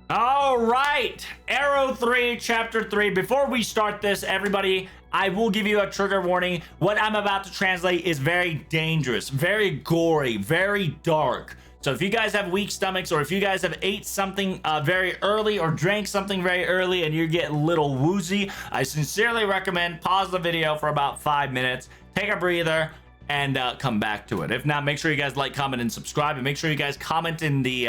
All right, Arrow 3, Chapter 3. Before we start this, everybody, I will give you a trigger warning. What I'm about to translate is very dangerous, very gory, very dark. So if you guys have weak stomachs, or if you guys have ate something very early or drank something very early and you get a little woozy, I sincerely recommend pause the video for about 5 minutes, take a breather, and come back to it. If not, make sure you guys like, comment, and subscribe, and make sure you guys comment in the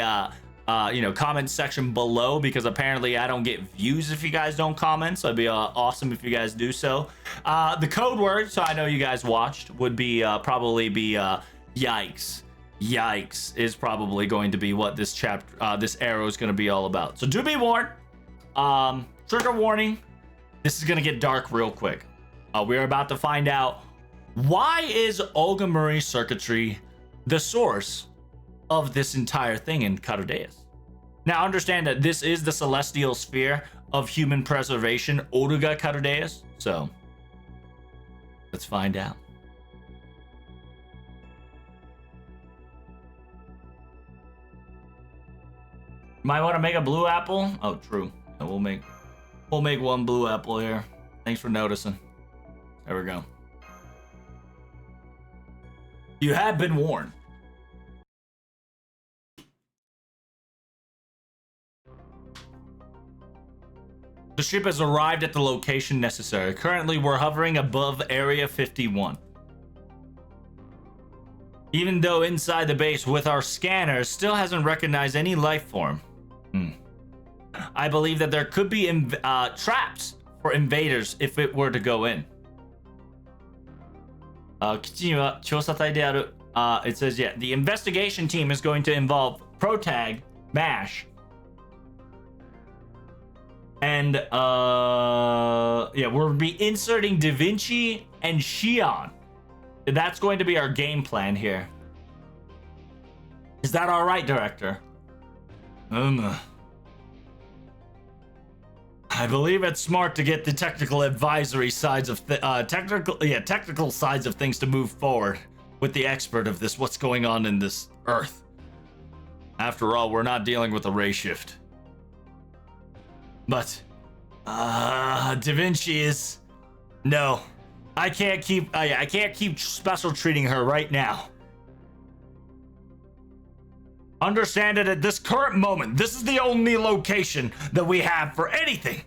comment section below, because apparently I don't get views if you guys don't comment, so it'd be awesome if you guys do so. The code word, so I know you guys watched, would be probably be yikes. Yikes is probably going to be what this chapter, this arrow is going to be all about. So do be warned. Trigger warning. This is going to get dark real quick. We're about to find out, why is Olgamuri circuitry the source of this entire thing in Carudeus? Now understand that this is the celestial sphere of human preservation, Oruga Carudeus. So let's find out. Might want to make a blue apple. Oh, true. We'll make one blue apple here. Thanks for noticing. There we go. You have been warned. The ship has arrived at the location necessary. Currently, we're hovering above Area 51. Even though inside the base with our scanners still hasn't recognized any life form. I believe that there could be traps for invaders if it were to go in. It says, yeah, the investigation team is going to involve Protag, MASH, and yeah, we'll be inserting Da Vinci and Xion. That's going to be our game plan here. Is that all right, Director? I believe it's smart to get the technical advisory sides of technical sides of things to move forward with the expert of this. What's going on in this Earth? After all, we're not dealing with a ray shift. But Da Vinci is no. I can't keep special treating her right now. Understand that at this current moment, this is the only location that we have for anything.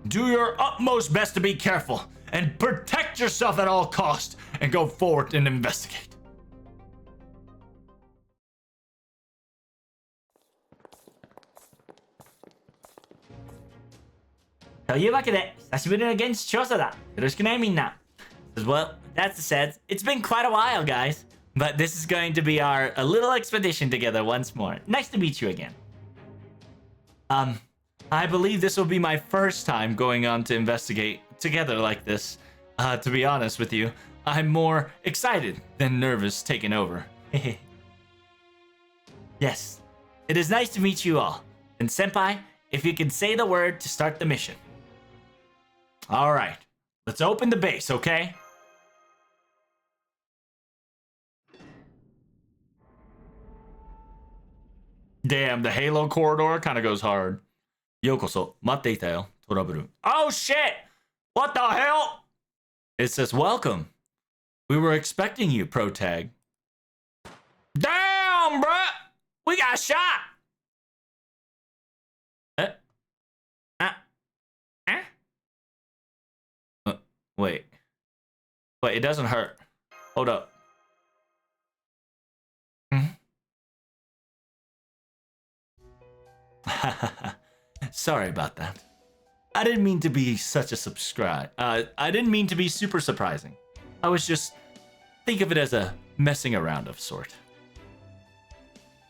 Do your utmost best to be careful and protect yourself at all costs, and go forward and investigate. というわけで、久しぶりの現地調査だ。よろしくね、みんな。Well, that's said. It's been quite a while, guys. But this is going to be our a little expedition together once more. Nice to meet you again. I believe this will be my first time going on to investigate together like this. To be honest with you, I'm more excited than nervous taking over. Yes, it is nice to meet you all. And Senpai, if you can say the word to start the mission. All right, let's open the base, okay? Damn, the Halo corridor kind of goes hard. Yokoso, matte ita yo, Tolovetrouble. Oh shit! What the hell? It says, welcome. We were expecting you, Protag. Damn, bruh! We got shot! Wait. Wait, it doesn't hurt. Hold up. Sorry about that. I didn't mean to be such a I didn't mean to be super surprising. I was just... think of it as a messing around of sort.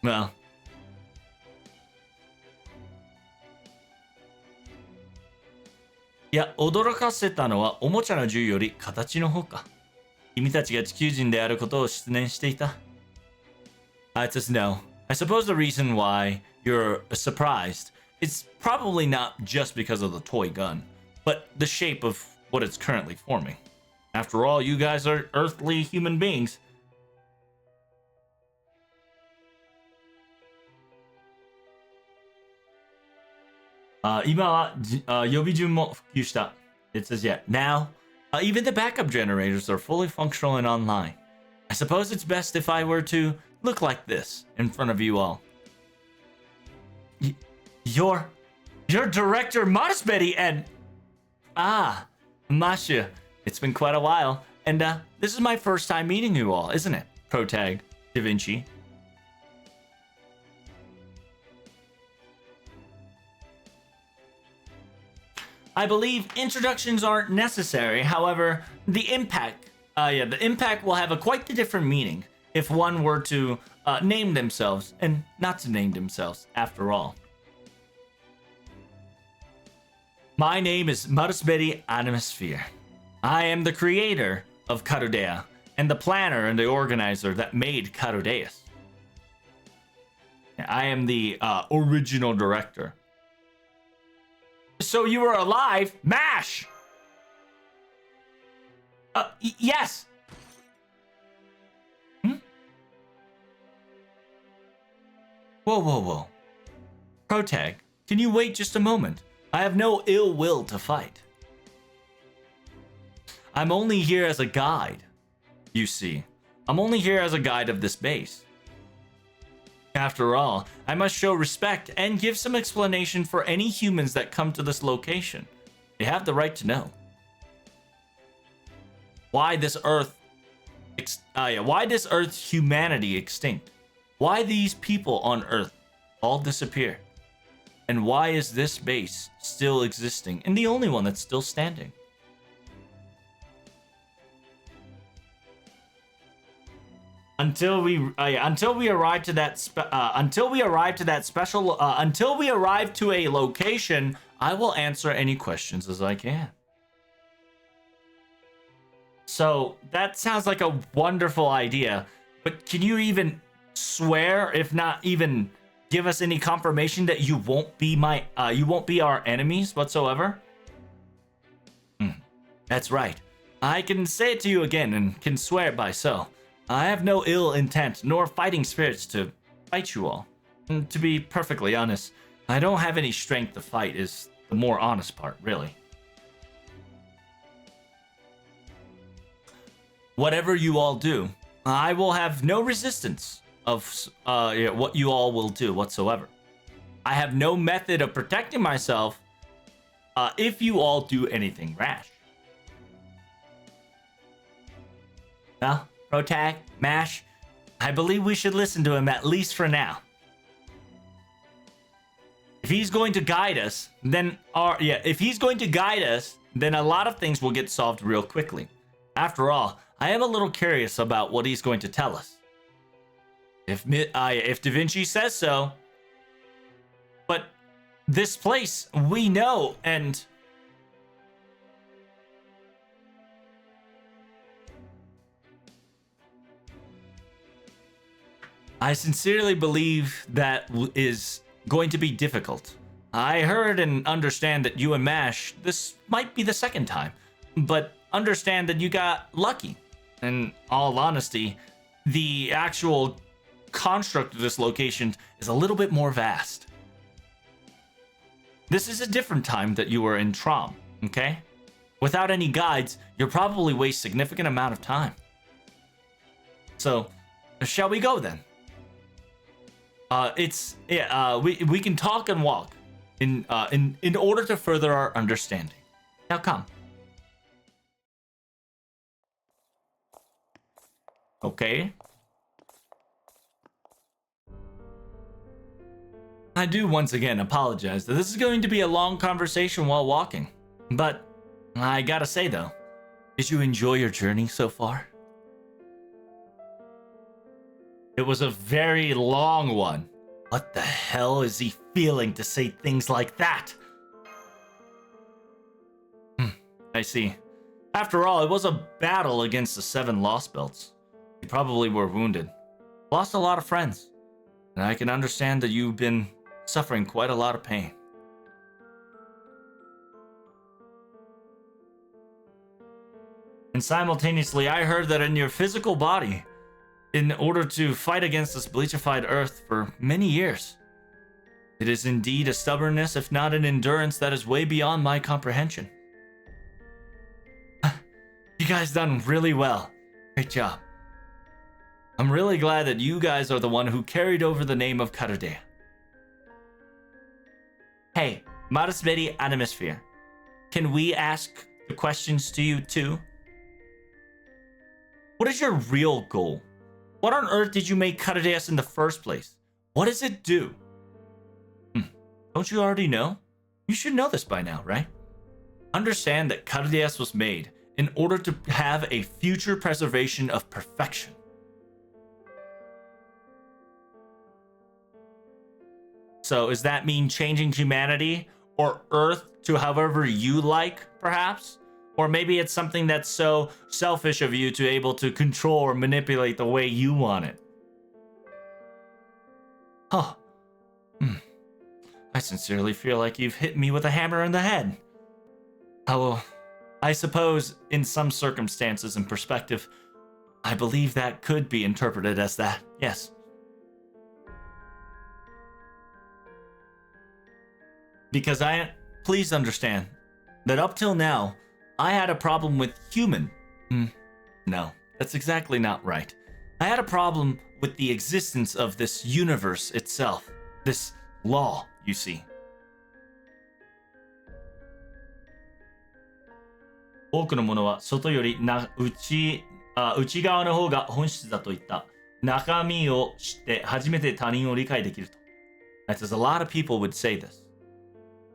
Well...いや、驚かせたのはおもちゃの銃より形の方か。君たちが地球人であることを失念していた。I just know. I suppose the reason why you're surprised is probably not just because of the toy gun, but the shape of what it's currently forming. After all, you guys are earthly human beings. 今は、予備順も復旧した. It says, yeah. Now, even the backup generators are fully functional and online. I suppose it's best if I were to look like this in front of you all. Your director, Marsbetty, and... Ah, Masha. It's been quite a while, and this is my first time meeting you all, isn't it? Protag, Da Vinci. I believe introductions aren't necessary. However, the impact will have quite the different meaning if one were to name themselves and not to name themselves after all. My name is Marsbetty Animosphere. I am the creator of Karudea and the planner and the organizer that made Karudeus. I am the original director. So you were alive? MASH! Yes! Whoa. Protag, can you wait just a moment? I have no ill will to fight. I'm only here as a guide, you see. I'm only here as a guide of this base. After all, I must show respect and give some explanation for any humans that come to this location. They have the right to know. Why this Earth's humanity extinct? Why these people on Earth all disappear? And why is this base still existing and the only one that's still standing? Until we arrive to a location, I will answer any questions as I can. So that sounds like a wonderful idea, but can you even swear, if not even give us any confirmation that you won't be our enemies whatsoever? That's right. I can say it to you again and can swear by so. I have no ill intent nor fighting spirits to fight you all. And to be perfectly honest, I don't have any strength to fight is the more honest part, really. Whatever you all do, I will have no resistance of what you all will do whatsoever. I have no method of protecting myself if you all do anything rash. Well, Protag, Mash, I believe we should listen to him at least for now. If he's going to guide us, then a lot of things will get solved real quickly. After all, I am a little curious about what he's going to tell us. If Da Vinci says so. But this place, we know, and... I sincerely believe that is going to be difficult. I heard and understand that you and MASH, this might be the second time, but understand that you got lucky. In all honesty, the actual construct of this location is a little bit more vast. This is a different time that you were in Trom, okay? Without any guides, you'll probably waste significant amount of time. So, shall we go then? We can talk and walk in order to further our understanding. Now come. Okay. I do once again apologize that this is going to be a long conversation while walking. But I gotta say though, did you enjoy your journey so far? It was a very long one. What the hell is he feeling to say things like that? I see. After all, it was a battle against the 7 Lost Belts. You probably were wounded. Lost a lot of friends. And I can understand that you've been suffering quite a lot of pain. And simultaneously, I heard that in your physical body, in order to fight against this bleachified earth for many years, It is indeed a stubbornness, if not an endurance, that is way beyond my comprehension. You guys done really well. Great job. I'm really glad that you guys are the one who carried over the name of Karude. Hey, Marasveri Animosphere, can we ask the questions to you too? What is your real goal? What on earth did you make Karudeas in the first place? What does it do? Don't you already know? You should know this by now, right? Understand that Karudeas was made in order to have a future preservation of perfection. So does that mean changing humanity or Earth to however you like, perhaps? Or maybe it's something that's so selfish of you to be able to control or manipulate the way you want it. Oh. I sincerely feel like you've hit me with a hammer in the head. I suppose in some circumstances and perspective, I believe that could be interpreted as that, yes. Because please understand that up till now, I had a problem with human. No, that's exactly not right. I had a problem with the existence of this universe itself, this law, you see. 多くのものは外より内側の方が本質だと言った。中身を知って初めて他人を理解できると。That says a lot of people would say this.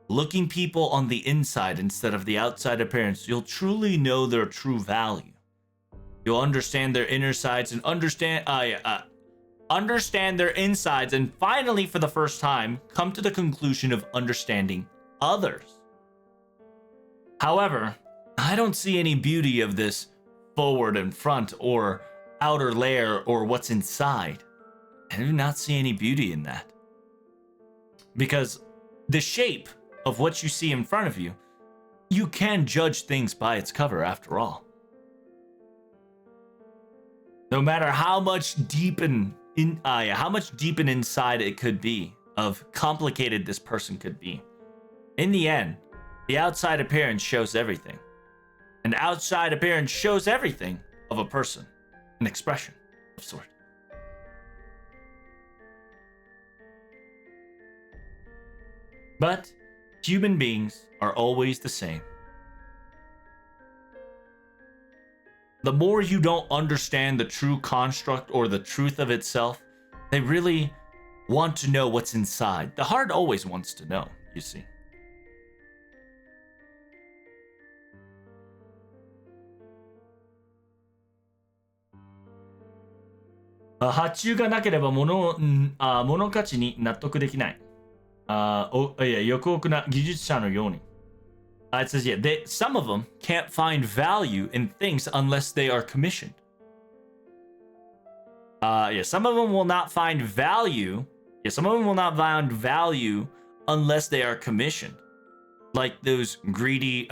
Looking people on the inside instead of the outside appearance, you'll truly know their true value. You'll understand their inner sides and understand their insides, and finally, for the first time, come to the conclusion of understanding others. However, I don't see any beauty of this forward and front or outer layer or what's inside. I do not see any beauty in that. Because the shape of what you see in front of you, you can judge things by its cover after all. No matter how much deep and inside it could be, of complicated this person could be. In the end, the outside appearance shows everything. And outside appearance shows everything of a person, an expression of sort. But human beings are always the same. The more you don't understand the true construct or the truth of itself, they really want to know what's inside. The heart always wants to know, you see. Uh, 発注がなければ物価値に納得できない。欲憶な技術者のように。It says, some of them can't find value in things unless they are commissioned. Some of them will not find value. Some of them will not find value unless they are commissioned. Like those greedy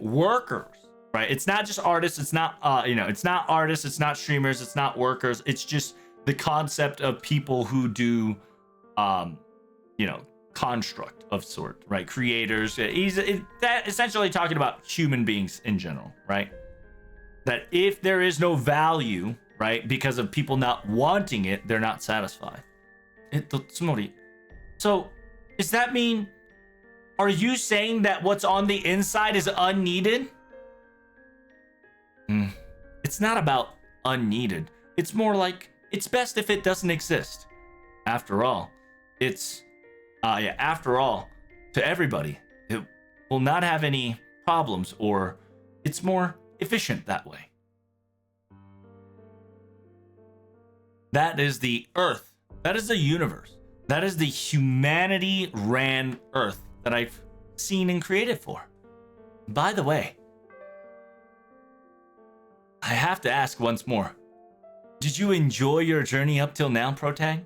workers, right? It's not just artists. It's not, it's not artists. It's not streamers. It's not workers. It's just the concept of people who do, construct of sort, right? Creators. That essentially talking about human beings in general, right? That if there is no value, right, because of people not wanting it, they're not satisfied. So, does that mean, are you saying that what's on the inside is unneeded? It's not about unneeded. It's more like, it's best if it doesn't exist. After all, to everybody, it will not have any problems, or it's more efficient that way. That is the Earth. That is the universe. That is the humanity ran Earth that I've seen and created for. By the way, I have to ask once more. Did you enjoy your journey up till now, Protag?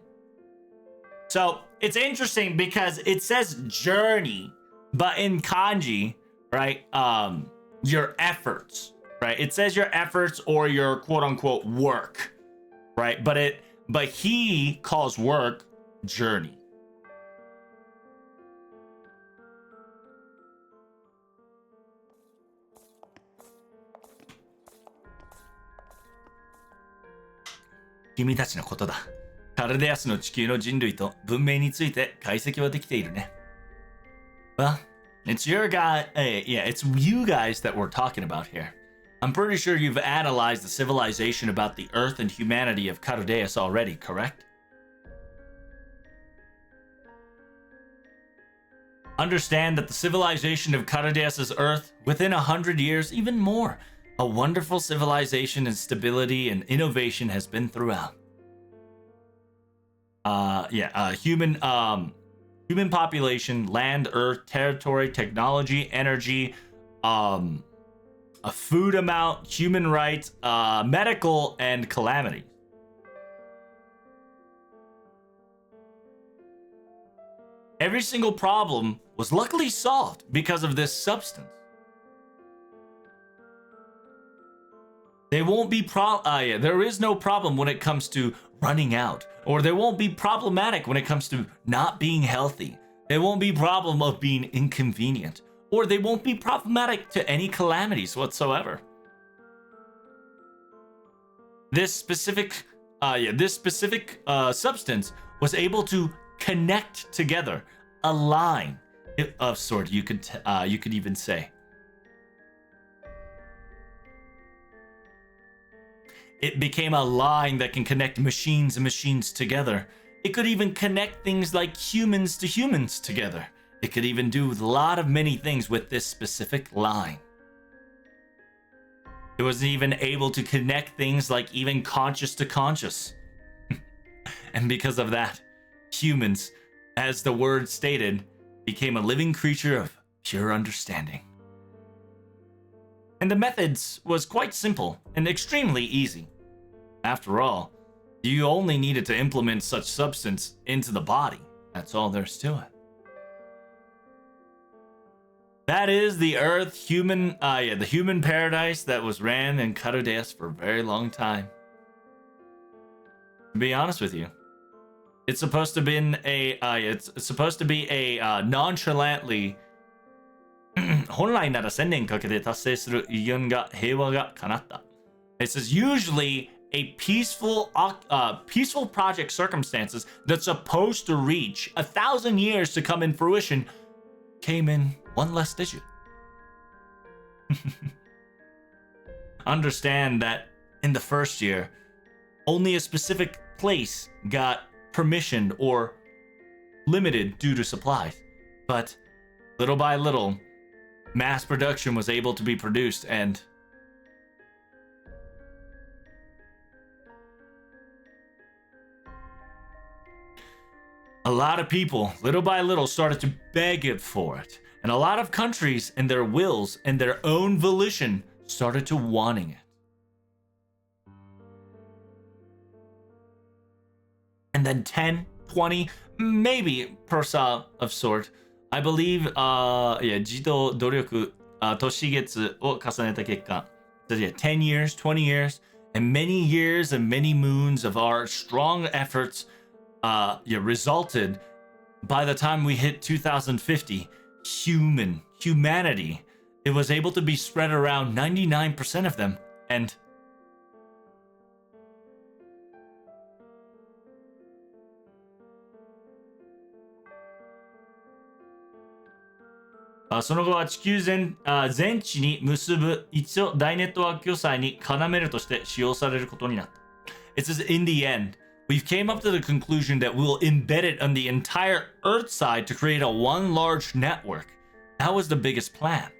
So, it's interesting because it says journey, but in kanji, right, your efforts, right? It says your efforts or your quote unquote work, right? But he calls work journey. Kimi たちのことだ。カルデアスの地球の人類と文明について解析はできているね。Well, it's your guy. Yeah, it's you guys that we're talking about here. I'm pretty sure you've analyzed the civilization about the Earth and humanity of Carudeus already, correct? Understand that the civilization of Carudeus' Earth, within 100 years, even more, a wonderful civilization and stability and innovation has been throughout. Human population, land, earth, territory, technology, energy, a food amount, human rights, medical, and calamity. Every single problem was luckily solved because of this substance. There won't be there is no problem when it comes to running out, or there won't be problematic when it comes to not being healthy. There won't be problem of being inconvenient, or they won't be problematic to any calamities whatsoever. This specific substance was able to connect together, align of sort. You could even say. It became a line that can connect machines and machines together. It could even connect things like humans to humans together. It could even do a lot of many things with this specific line. It was even able to connect things like even conscious to conscious. And because of that, humans, as the word stated, became a living creature of pure understanding. And the methods was quite simple and extremely easy. After all, you only needed to implement such substance into the body. That's all there's to it. That is the Earth the human paradise that was ran in Carudeus for a very long time. To be honest with you, it's supposed to be a nonchalantly 本来なら1000年かけて達成する偉業が平和が叶った。It says usually a peaceful project circumstances that's supposed to reach 1,000 years to come in fruition came in one less digit. Understand that in the first year, only a specific place got permission or limited due to supplies. But little by little, mass production was able to be produced, and a lot of people, little by little, started to beg it for it. And a lot of countries, in their wills and their own volition, started to wanting it. And then 10, 20, maybe percent of sort, I believe, 自動努力、年月を重ねた結果、so 10 years, 20 years, and many years and many moons of our strong efforts resulted, by the time we hit 2050, humanity, it was able to be spread around 99% of them, andその後は地球全地に結ぶ一応大ネットワーク共済に要めるとして使用されることになった。It says in the end, we've came up to the conclusion that we'll embed it on the entire Earth side to create a one large network. That was the biggest plan.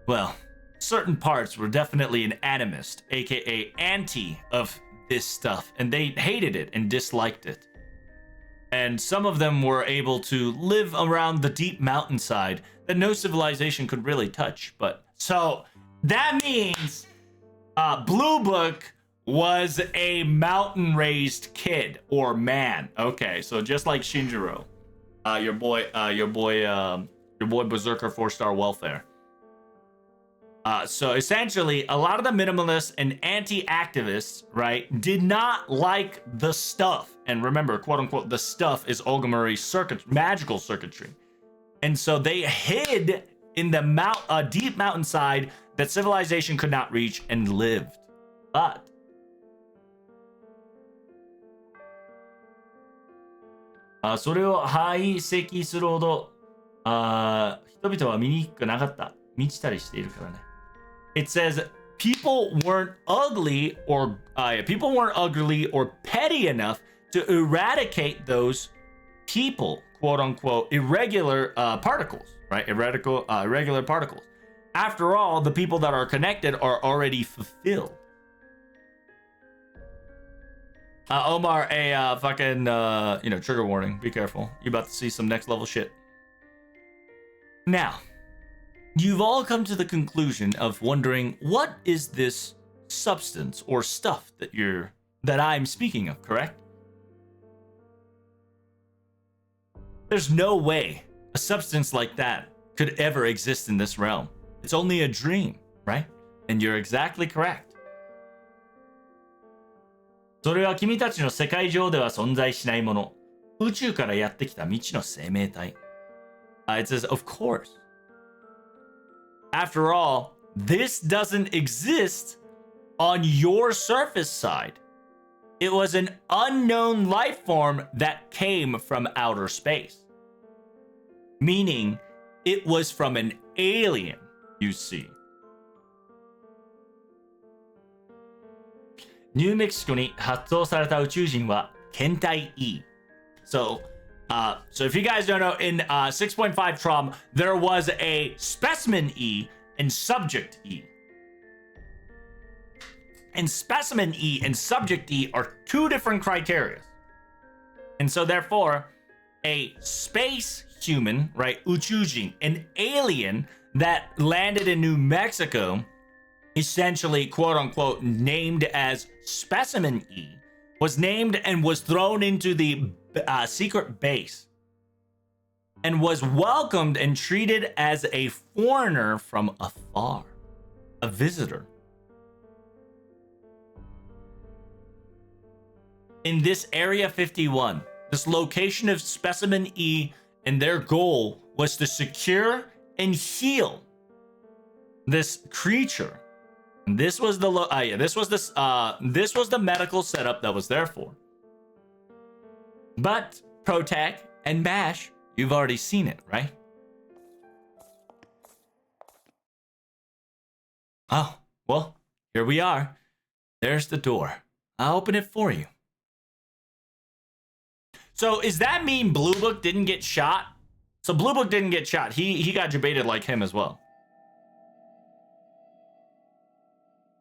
Well, certain parts were definitely an animist, aka anti of this stuff, and they hated it and disliked it. And some of them were able to live around the deep mountainside that no civilization could really touch. But so that means Blue Book was a mountain-raised kid or man. Okay, so just like Shinjiro, your boy Berserker 4-star welfare. So essentially, a lot of the minimalists and anti-activists, right, did not like the stuff. And remember, quote unquote, the stuff is Ogamuri's magical circuitry. And so they hid in the deep mountainside that civilization could not reach and lived. Butそれを排斥するほど人々は醜くなかった。満ちたりしているからね。It says people weren't ugly or petty enough to eradicate those people, quote unquote, irregular particles, right? Irregular particles. After all, the people that are connected are already fulfilled. Omar, a fucking, trigger warning. Be careful. You're about to see some next level shit. Now, you've all come to the conclusion of wondering, what is this substance or stuff that I'm speaking of, correct? There's no way a substance like that could ever exist in this realm. It's only a dream, right? And you're exactly correct. それは君たちの世界上では存在しないもの。宇宙からやってきた未知の生命体。It says, of course. After all, this doesn't exist on your surface side. It was an unknown life form that came from outer space. Meaning, it was from an alien, you see. New Mexico に発送された宇宙人は検体 E. So if you guys don't know, in 6.5 Trom, there was a specimen E and subject E. And specimen E and subject E are two different criteria. And so therefore, a space human, right, 宇宙人, an alien that landed in New Mexico, essentially, quote unquote, named as Specimen E, was named and was thrown into the secret base and was welcomed and treated as a foreigner from afar, a visitor. In this Area 51, this location of Specimen E, and their goal was to secure and heal this creature. This was the this was the medical setup that was there for. But Protag and Bash, you've already seen it, right? Oh, well, here we are. There's the door. I'll open it for you. So, does that mean Blue Book didn't get shot? So Blue Book didn't get shot. He got debated like him as well.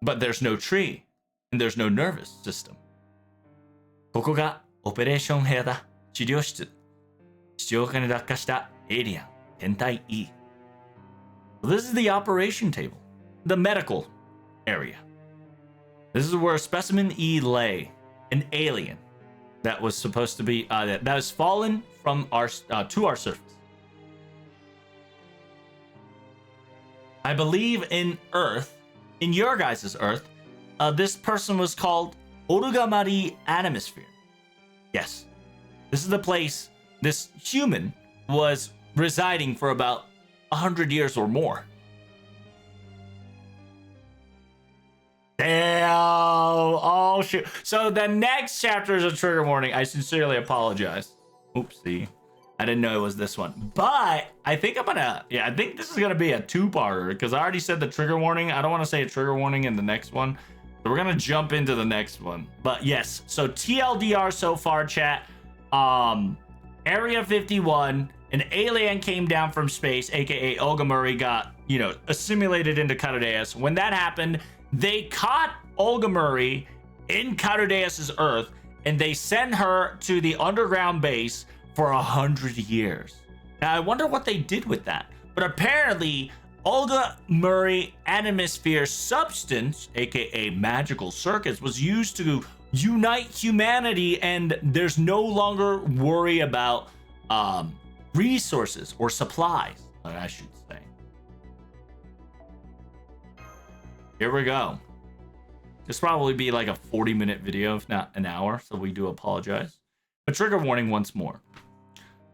But there's no tree, and there's no nervous system. ここがオペレーション部屋だ。治療室。地上化に落下したエイリアン、天体 E. This is the operation table, the medical area. This is where Specimen E lay, an alien that was supposed to be that has fallen from our to our surface. I believe in Earth. In your guys' Earth, this person was called Orugamari Animosphere. Yes, this is the place this human was residing for about 100 years or more. Damn! Oh, shoot. So the next chapter is a trigger warning. I sincerely apologize. Oopsie. I didn't know it was this one. But I think I think this is going to be a two-parter because I already said the trigger warning. I don't want to say a trigger warning in the next one. So we're going to jump into the next one. But yes, so TLDR so far, chat. Area 51, an alien came down from space, aka Ogamuri, got, assimilated into Karadeus. When that happened, they caught Ogamuri in Karadeus' Earth, and they sent her to the underground base for 100 years. Now, I wonder what they did with that. But apparently, Olga Murray Animosphere substance, aka magical circuits, was used to unite humanity, and there's no longer worry about resources or supplies, I should say. Here we go. This probably be like a 40-minute video, if not an hour, so we do apologize. But trigger warning once more.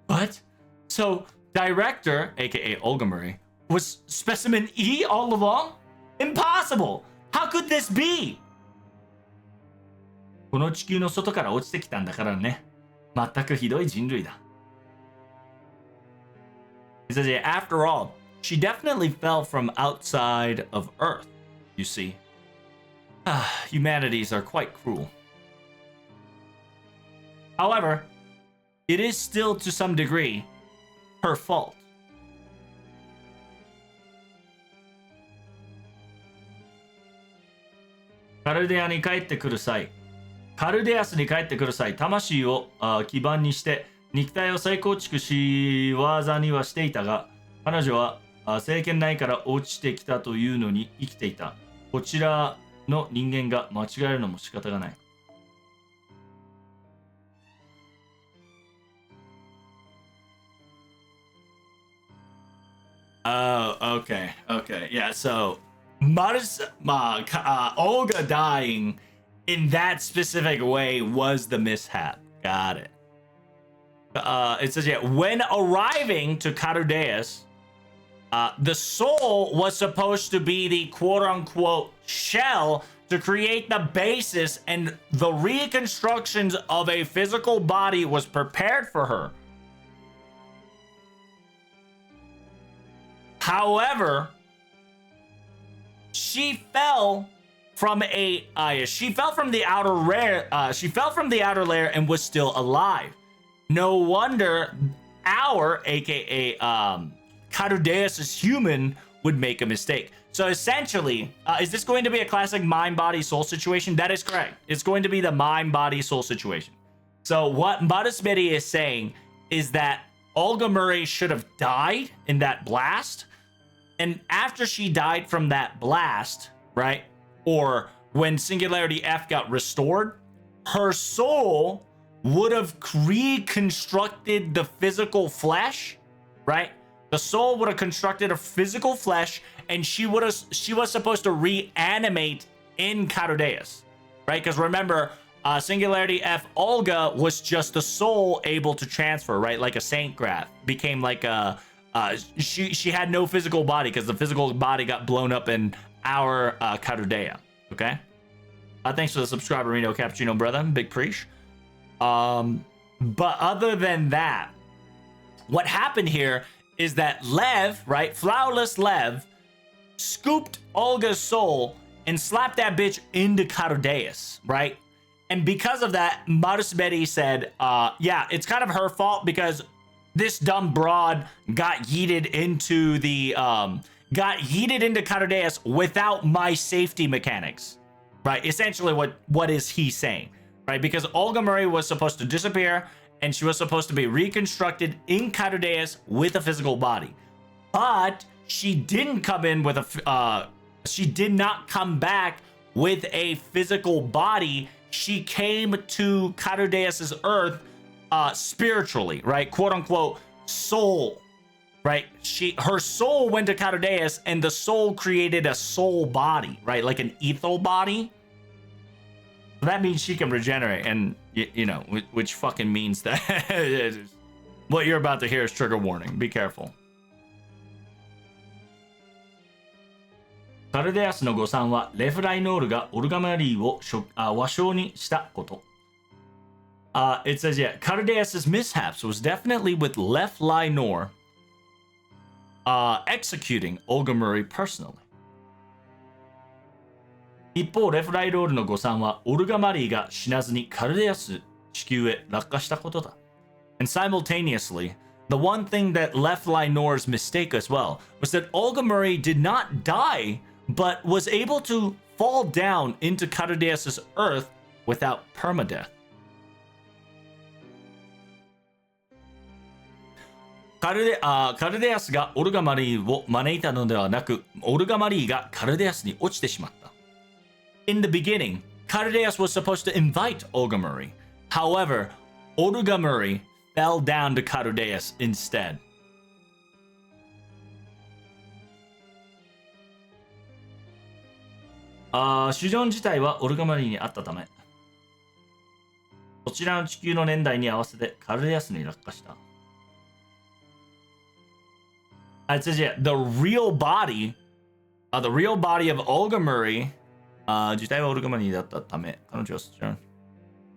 But so director, aka Olga Murray, was specimen E all along? Impossible! How could this be? この地球の外から落ちてきたんだからね。全くひどい人類だ。He says, yeah, after all, she definitely fell from outside of Earth, you see. Humanities are quite cruel. However, it is still to some degree her fault. Karudeas に帰ってくる際、魂を基盤にして肉体を再構築し技にはしていたが、彼女は政権内から落ちてきたというのに生きていた。こちらの人間が間違えるのも仕方がない。Oh, okay. Yeah, so Olga dying in that specific way was the mishap. Got it. It says, yeah, when arriving to Carudeas, the soul was supposed to be the quote-unquote shell to create the basis, and the reconstructions of a physical body was prepared for her. However, she fell from the outer layer and was still alive. No wonder our, aka Carudeas' human, would make a mistake. So essentially, is this going to be a classic mind, body, soul situation? That is correct. It's going to be the mind, body, soul situation. So what Marusmeri is saying is that Olga Murray should have died in that blast. And after she died from that blast, right? Or when Singularity F got restored, her soul would have reconstructed the physical flesh, right? The soul would have constructed a physical flesh, and she was supposed to reanimate in Carudeas, right? Because remember, Singularity F Olga was just the soul able to transfer, right? Like a Saint Graph became like a she had no physical body because the physical body got blown up in our Carudea. Okay. Thanks for the subscriber, Reno Cappuccino, brother. Big preach. But other than that, what happened here is that Lev, right, Flowerless Lev, scooped Olga's soul and slapped that bitch into Carudeas, right? And because of that, Marusmeri said, yeah, it's kind of her fault because this dumb broad got yeeted into Carudeas without my safety mechanics, right? Essentially, what is he saying, right? Because Olga Murray was supposed to disappear, and she was supposed to be reconstructed in Carudeas with a physical body, but she didn't come in with she did not come back with a physical body. She came to Carudeas' Earth spiritually, right? Quote unquote soul, right? Her soul went to Carudeas, and the soul created a soul body, right? Like an ethel body. That means she can regenerate, and you know, which fucking means that what you're about to hear is trigger warning. Be careful. カルデアスの誤算はレフライノールがオルガマリーを和尚にしたこと。It says, yeah, Carudeas' mishaps was definitely with Lef Lynor executing Olga Murray personally. 一方、レフライロールの誤算はオルガマリーが死なずにカルデアス地球へ落下したことだ。And simultaneously, the one thing that left Lynor's mistake as well was that Olga Murray did not die, but was able to fall down into Carudeas' Earth without permadeath. カルデアスがオルガマリーを招いたのではなく、オルガマリーがカルデアスに落ちてしまった。In the beginning, Cardeas was supposed to invite Olgamari. However, Olgamari fell down to Cardeas instead. 主ジョン自体はオルガマリーにあったため、こちらの地球の年代に合わせてカルデアスに落下した。It says, yeah, the real body of Olgamari, 自体はオルガマリーだったため、彼女はそちらの。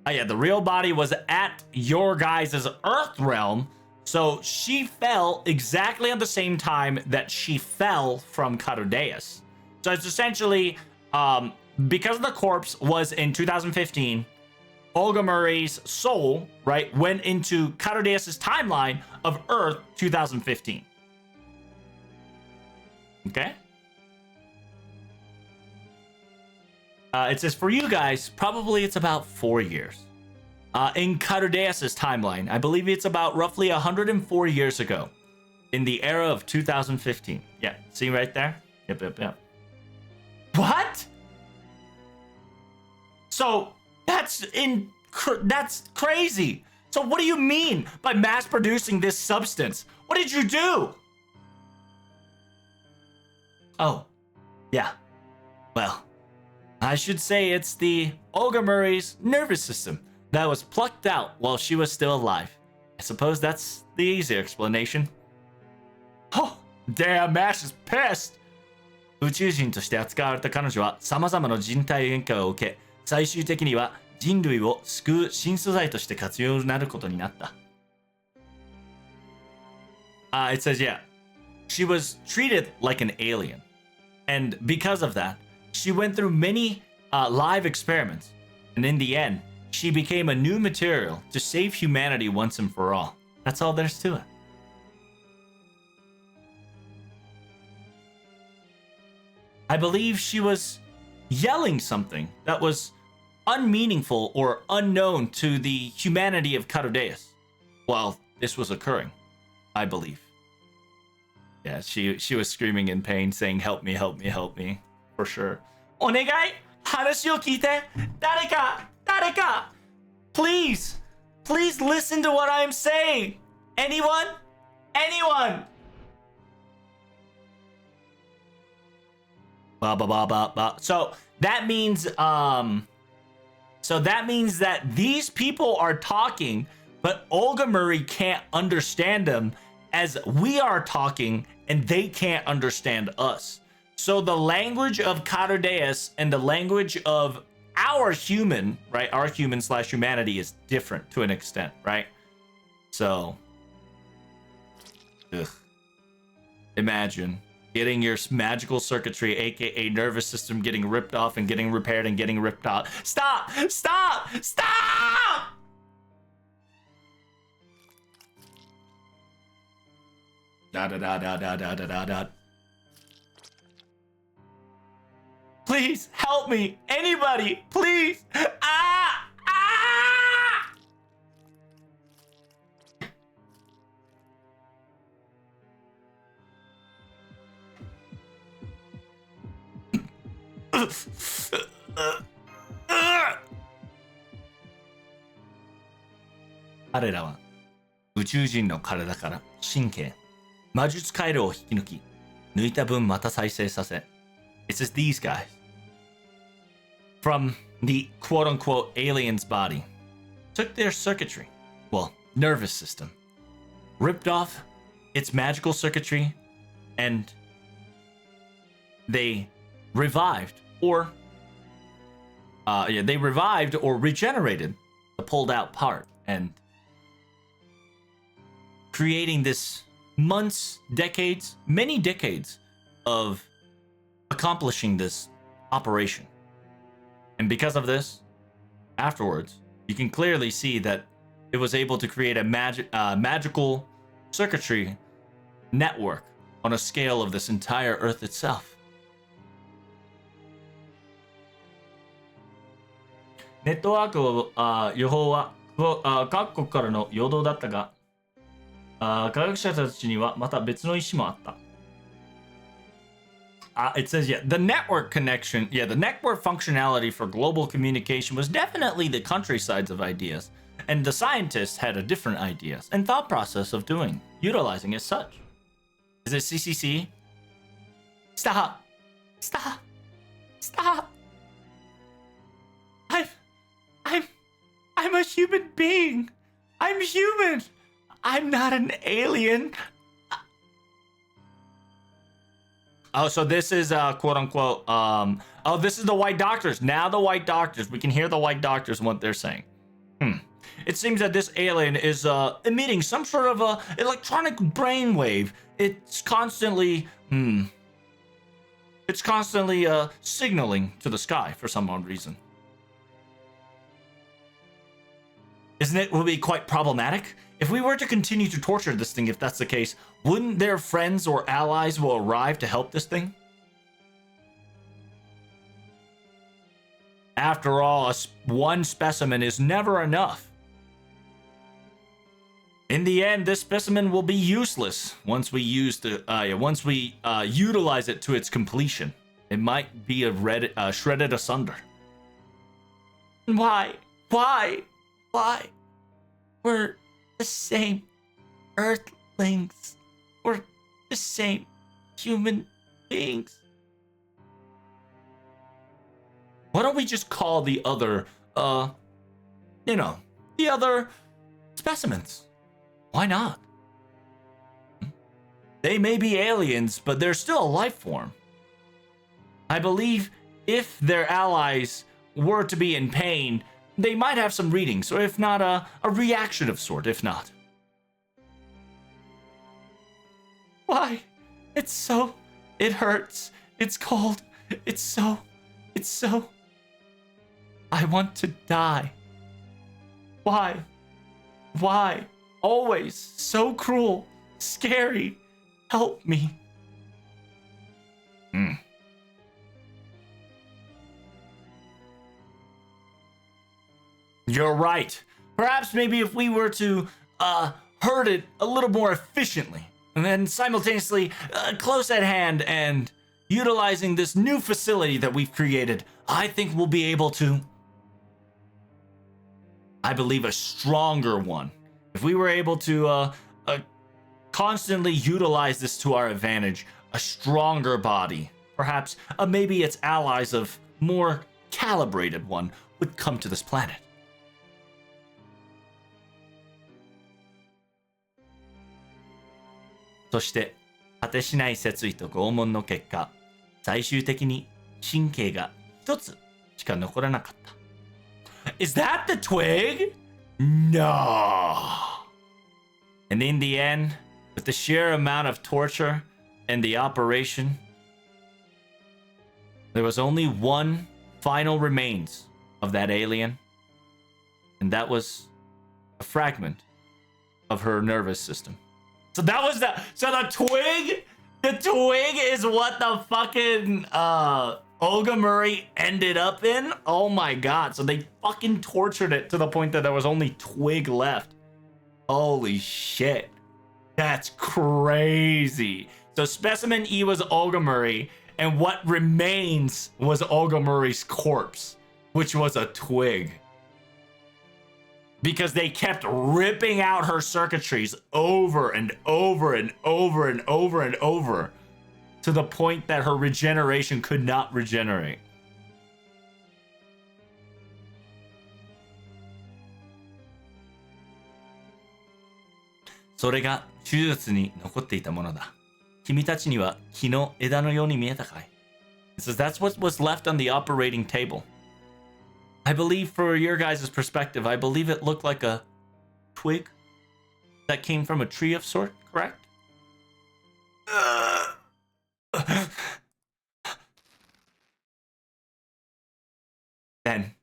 Yeah, the real body was at your guys' Earth realm, so she fell exactly at the same time that she fell from Cardeas. So it's essentially, because the corpse was in 2015, Olga Murray's soul, right, went into Cardeas' timeline of Earth 2015. Okay? It says, for you guys, probably it's about 4 years. In Cardeas' timeline, I believe it's about roughly 104 years ago. In the era of 2015. Yeah, see right there? Yep. What? So, that's crazy. So what do you mean by mass producing this substance? What did you do? Oh, yeah. Well, I should say it's the Olga Murray's nervous system that was plucked out while she was still alive. I suppose that's the easy explanation. Oh, damn, Mash is pissed. 宇宙人として扱われた彼女は様々な人体変化を受け、最終的には人類を救う新素材として活用になることになった。It says, yeah, she was treated like an alien. And because of that, she went through many live experiments. And in the end, she became a new material to save humanity once and for all. That's all there's to it. I believe she was yelling something that was unmeaningful or unknown to the humanity of Cardeas while this was occurring, I believe. Yeah, she was screaming in pain, saying, help me, help me, help me, for sure. お願い、話を聞いて、誰か、please listen to what I'm saying. Anyone? So that means that these people are talking, but Olga Murray can't understand them as we are talking and they can't understand us. So the language of Cardeas and the language of our human, right? Our human/humanity is different to an extent, right? So, imagine getting your magical circuitry, aka nervous system, getting ripped off and getting repaired and getting ripped out. Stop! Da. Please help me, anybody, please. Ah! 彼らは宇宙人の体から神経、魔術回路を引き抜き、抜いた分また再生させ。It's just these guys. From the quote-unquote alien's body, took their circuitry, well, nervous system, ripped off its magical circuitry, and they revived or regenerated the pulled out part and creating this months, decades, many decades of accomplishing this operation. And because of this, afterwards, you can clearly see that it was able to create a magical circuitry network on a scale of this entire Earth itself. ネットワークを予報は各国からの陽動だったが、科学者たちにはまた別の意思もあった。It says, yeah, the network connection, yeah, the network functionality for global communication was definitely the countrysides of ideas, and the scientists had a different ideas and thought process of utilizing as such. Is it CCC? Stop! Stop! Stop! I'm a human being. I'm human. I'm not an alien. Oh, so this is quote unquote oh, this is the white doctors. Now the white doctors, we can hear the white doctors and what they're saying. It seems that this alien is emitting some sort of a electronic brainwave. It's constantly signaling to the sky for some odd reason. Isn't it will be quite problematic? If we were to continue to torture this thing, if that's the case, wouldn't their friends or allies will arrive to help this thing? After all, one specimen is never enough. In the end, this specimen will be useless once we utilize it to its completion. It might be shredded asunder. Why? We're the same Earthlings. We're the same human beings. Why don't we just call the other, the other specimens? Why not? They may be aliens, but they're still a life form. I believe if their allies were to be in pain, they might have some readings, or if not, a reaction of sort, if not. Why? It hurts. It's cold. It's so. I want to die. Why? Always so cruel, scary. Help me. You're right. Perhaps maybe if we were to herd it a little more efficiently, and then simultaneously close at hand and utilizing this new facility that we've created, I think we'll be able to, I believe, a stronger one. If we were able to constantly utilize this to our advantage, a stronger body, perhaps maybe its allies of more calibrated one would come to this planet. So, 果てしない殺意と拷問の結果、最終的に神経が一つしか残らなかった。Is that the twig? No. And in the end, with the sheer amount of torture and the operation, there was only one final remains of that alien, and that was a fragment of her nervous system. So that was the twig. The twig is what the fucking Olga Murray ended up in. Oh my god! So they fucking tortured it to the point that there was only twig left. Holy shit, that's crazy. So specimen E was Olga Murray, and what remains was Olga Murray's corpse, which was a twig. Because they kept ripping out her circuitries over and over and over and over and over to the point that her regeneration could not regenerate. So それが手術に残っていたものだ。君たちには木の枝のように見えたかい? It says that's what was left on the operating table. I believe, for your guys' perspective, I believe it looked like a twig that came from a tree of sort, correct? Then,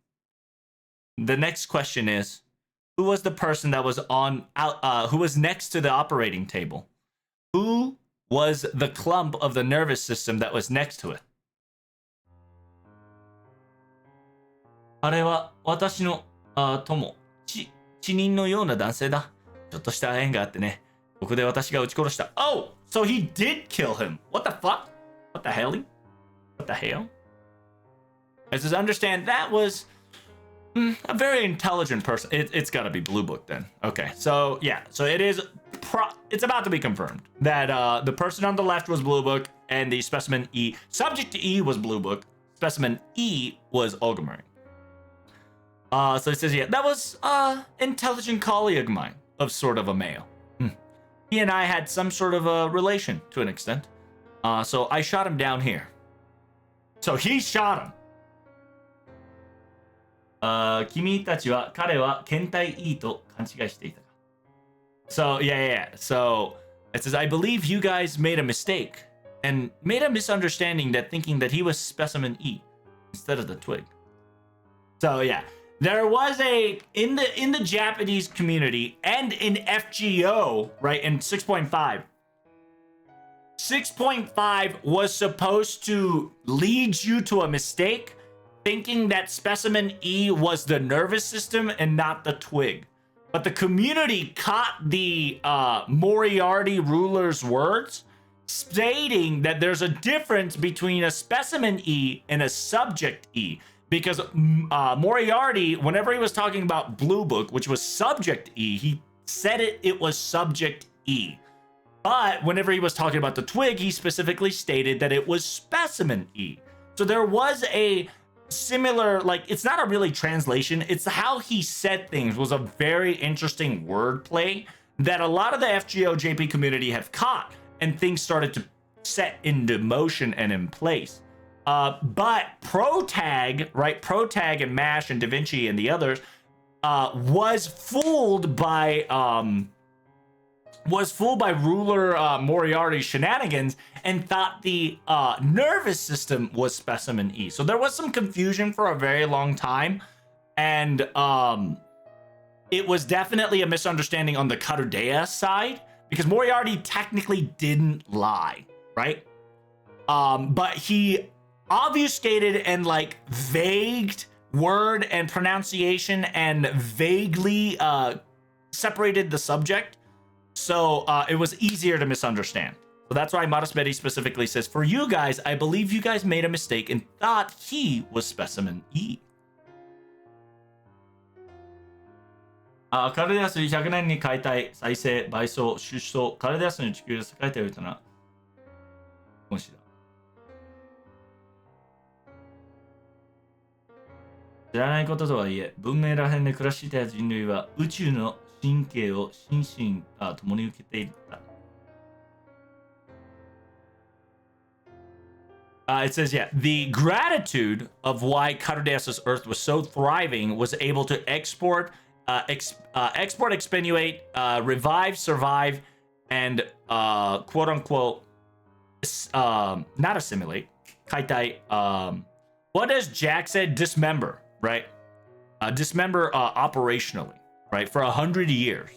the next question is, who was the person that was who was next to the operating table? Who was the clump of the nervous system that was next to it? あれは私の友、知人のような男性だ。ちょっとした縁があってね。ここで私が撃ち殺した. Oh, so he did kill him. What the fuck? What the hell? What the hell? I just understand that was a very intelligent person. It's got to be Blue Book then. Okay, so yeah, so it is. It's about to be confirmed that the person on the left was Blue Book and the specimen E, subject to E, was Blue Book. Specimen E was Ogre. So it says, yeah, that was intelligent colleague of mine, of sort of a male. He and I had some sort of a relation to an extent. So I shot him down here. So he shot him. 君たちは彼は検体 E と勘違いしていた. So yeah. So it says, I believe you guys made a mistake and made a misunderstanding that thinking that he was specimen E instead of the twig. So yeah, there was a in the Japanese community and in FGO, right, in 6.5. 6.5 was supposed to lead you to a mistake, thinking that specimen E was the nervous system and not the twig. But the community caught the Moriarty ruler's words, stating that there's a difference between a specimen E and a subject E. Because Moriarty, whenever he was talking about Blue Book, which was subject E, he said it was subject E. But whenever he was talking about the twig, he specifically stated that it was specimen E. So there was a similar, like, it's not a really translation, it's how he said things was a very interesting wordplay that a lot of the FGO JP community have caught, and things started to set into motion and in place. But ProTag, right, ProTag and MASH and DaVinci and the others was fooled by ruler Moriarty's shenanigans and thought the nervous system was specimen E. So there was some confusion for a very long time, and it was definitely a misunderstanding on the Karudea side, because Moriarty technically didn't lie, right? But he obfuscated and like vagued word and pronunciation and vaguely separated the subject. So it was easier to misunderstand. So that's why Modest Betty specifically says, for you guys, I believe you guys made a mistake and thought he was specimen E. カルデアス100年に解体、再生、倍増、出走、カルデアスの地球で栄えておいたな。もしだ。知らないこととはいえ、文明らへんで暮らしていた人類は宇宙の神経を心身共に受けていた。It says, yeah, the gratitude of why Cardassi's Earth was so thriving was able to export, extenuate, revive, survive, and quote unquote, not assimilate, kaitai, what does Jack said? Dismember, right? Dismember operationally, right? For 100 years.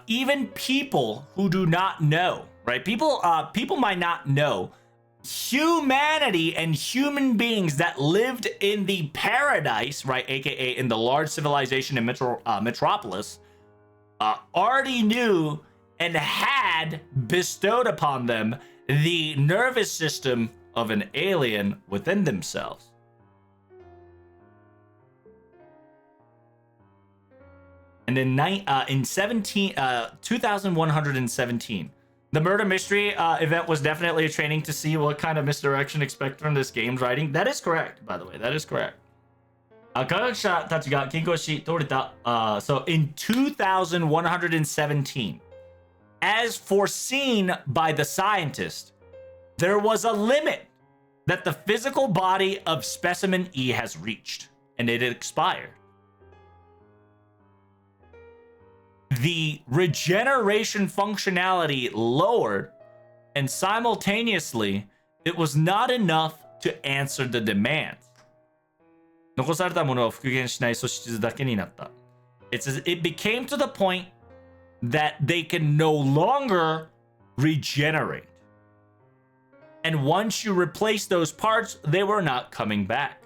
Even people who do not know, right? People might not know humanity and human beings that lived in the paradise, right? AKA in the large civilization in Metropolis, already knew and had bestowed upon them the nervous system of an alien within themselves. And in 2117, the murder mystery event was definitely a training to see what kind of misdirection expect from this game's writing. That is correct, by the way. That is correct. 科学者たちが研究し通れた。So in 2117, as foreseen by the scientist, there was a limit that the physical body of specimen E has reached, and it expired. The regeneration functionality lowered, and simultaneously, it was not enough to answer the demands. 残されたものは復元しない素質だけになった。It says it became to the point that they can no longer regenerate. And once you replace those parts, they were not coming back.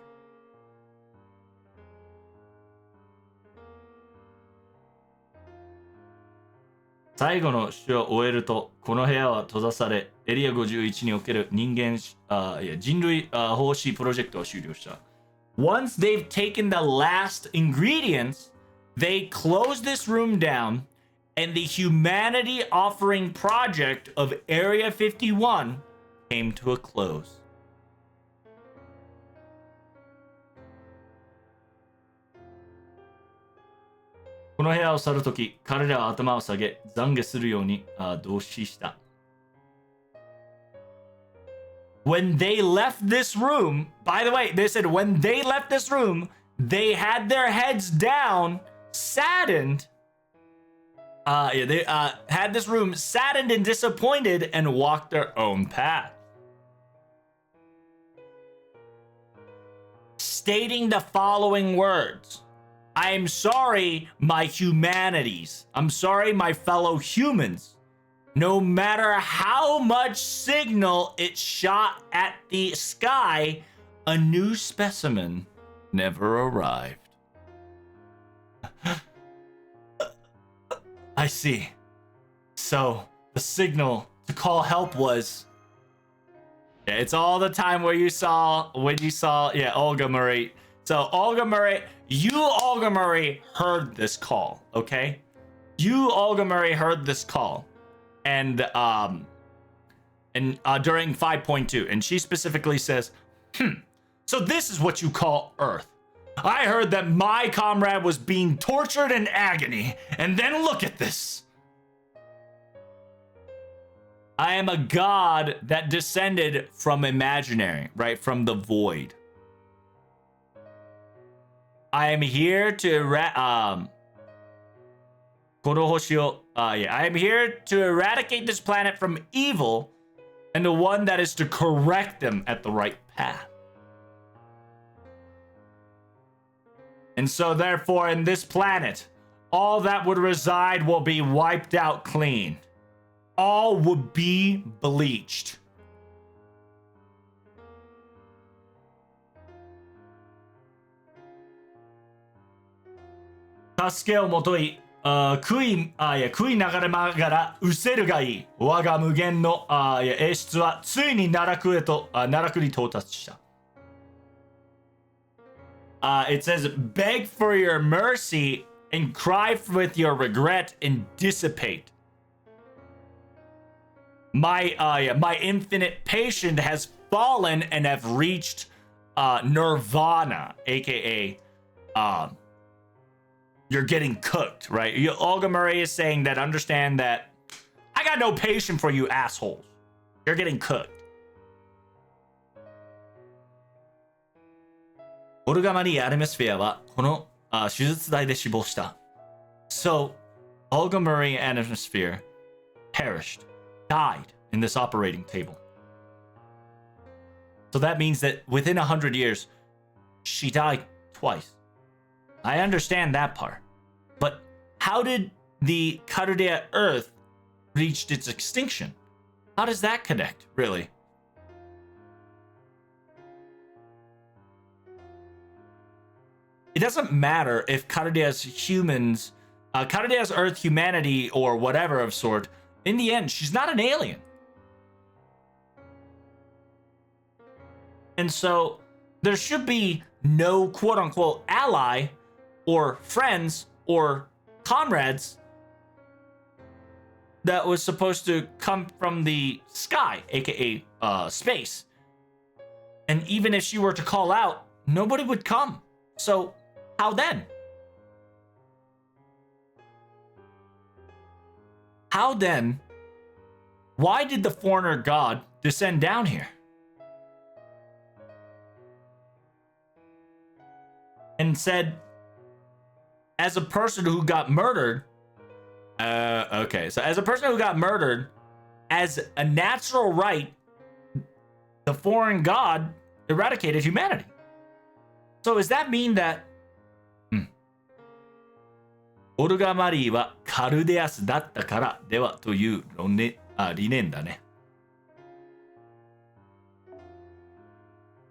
最後の種を終えると、この部屋は閉ざされ、エリア51における人類奉仕プロジェクトを終了した。Once they've taken the last ingredients, they close this room down, and the humanity offering project of Area 51 came to a close. この部屋を去るとき、彼らは頭を下げ、懺悔するように同志した。When they left this room, by the way, they said when they left this room, they had their heads down, saddened. They had this room saddened and disappointed and walked their own path. Stating the following words. I'm sorry, my humanities. I'm sorry, my fellow humans. No matter how much signal it shot at the sky, a new specimen never arrived. I see. So, the signal to call help was... Yeah, it's all the time when you saw, Olga Marie. So, Olga Marie... Olga Marie, heard this call, okay? Olga Marie, heard this call. And during 5.2, and she specifically says, so this is what you call Earth. I heard that my comrade was being tortured in agony, and then look at this. I am a god that descended from imaginary, right? From the void. I am here to I am here to eradicate this planet from evil, and the one that is to correct them at the right path. And so therefore in this planet, all that would reside will be wiped out clean. All would be bleached. Tasukeをもとい、悔いながらまがら失せるがいい。我が無限の演出はついに奈落に到達した。It says, beg for your mercy and cry with your regret and dissipate. My infinite patience has fallen and have reached nirvana, aka you're getting cooked, right? Olga Marie is saying that, understand that I got no patience for you assholes. You're getting cooked. オルガマリー・アルメスフィアはこの手術台で死亡した。So, Olga Marie Atmosphere perished, died in this operating table. So that means that within 100 years, she died twice. I understand that part. But how did the Cardia Earth reach its extinction? How does that connect, really? It doesn't matter if Cardia's humans, Cardia's Earth humanity or whatever of sort, in the end, she's not an alien. And so there should be no quote-unquote ally or friends or comrades that was supposed to come from the sky, aka space. And even if she were to call out, nobody would come. So how then? How then? Why did the foreigner god descend down here? And said, as a person who got murdered, okay, so as a person who got murdered, as a natural right, the foreign god eradicated humanity. So does that mean that, オルガマリーはカルデアスだったからではという理念だね。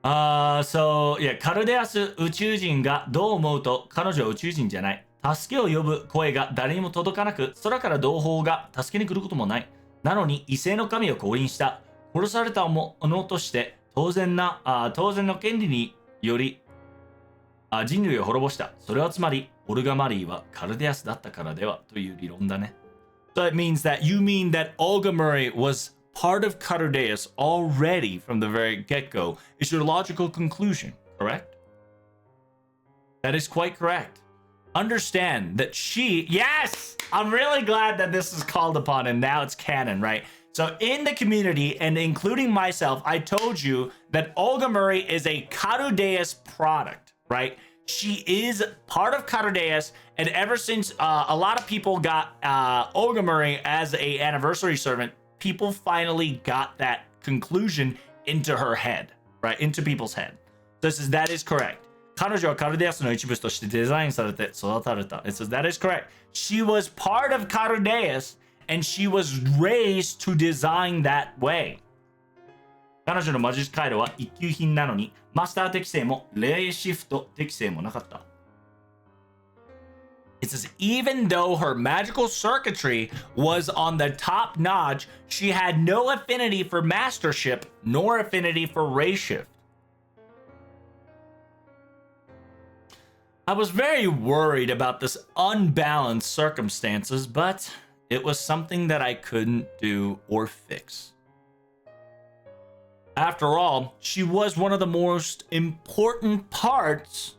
So, yeah, カルデアス宇宙人がどう思うと彼女は宇宙人じゃない。助けを呼ぶ声が誰にも届かなく、空から同胞が助けに来ることもない。なのに異性の神を降臨した。殺されたものとして当然の権利により人類を滅ぼした。それはつまり、オルガマリーはカルデアスだったからではという理論だね。So it means that you mean that Olga Murray was part of Cardaeus already from the very get-go is your logical conclusion, correct? That is quite correct. Understand that yes! I'm really glad that this is called upon and now it's canon, right? So in the community and including myself, I told you that Olga Murray is a Cardaeus product, right? She is part of Cardaeus, and ever since a lot of people got Olga Murray as a anniversary servant, people finally got that conclusion into her head, right? Into people's head. That is correct. 彼女はカルデアスの一部としてデザインされて育たれた。It says that is correct. She was part of Cardaeus, and she was raised to design that way. 彼女の魔術回路は一級品なのに、マスター適性もレーシフト適性もなかった。It says, even though her magical circuitry was on the top notch, she had no affinity for mastership nor affinity for race shift. I was very worried about this unbalanced circumstances, but it was something that I couldn't do or fix. After all, she was one of the most important parts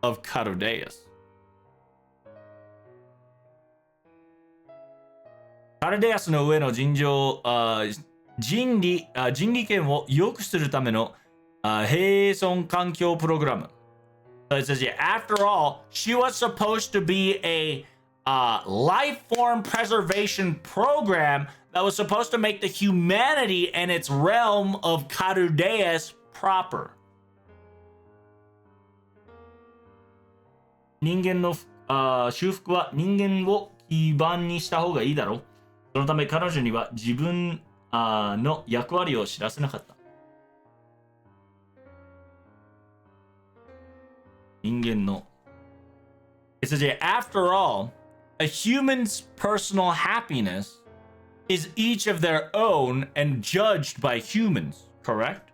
of Cardaeus. カルデアスの上の人理権を良くするための並存環境プログラム。So it says, yeah, after all, she was supposed to be a life form preservation program that was supposed to make the humanity and its realm of Cardaeus proper. 人間の修復は人間を基盤にした方がいいだろう。そのため彼女には自分の役割を知らせなかった。人間の。It says, yeah, after all, a human's personal happiness is each of their own and judged by humans, correct?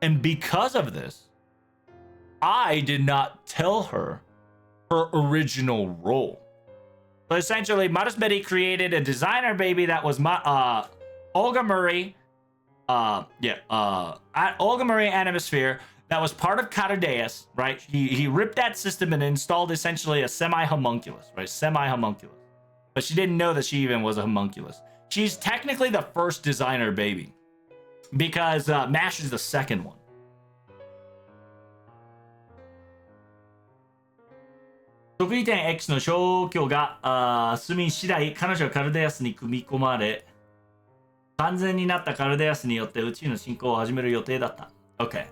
And because of this, I did not tell her her original role. So essentially, Maris Betty created a designer baby that was Olga Murray, at Olga Murray Animosphere that was part of Cardaeus, right? He ripped that system and installed essentially a semi-homunculus, right? Semi-homunculus. But she didn't know that she even was a homunculus. She's technically the first designer baby because MASH is the second one. X の消去が進み次第、彼女はカルデアスに組み込まれ、完全になったカルデアスによって宇宙の進行を始める予定だった。Okay.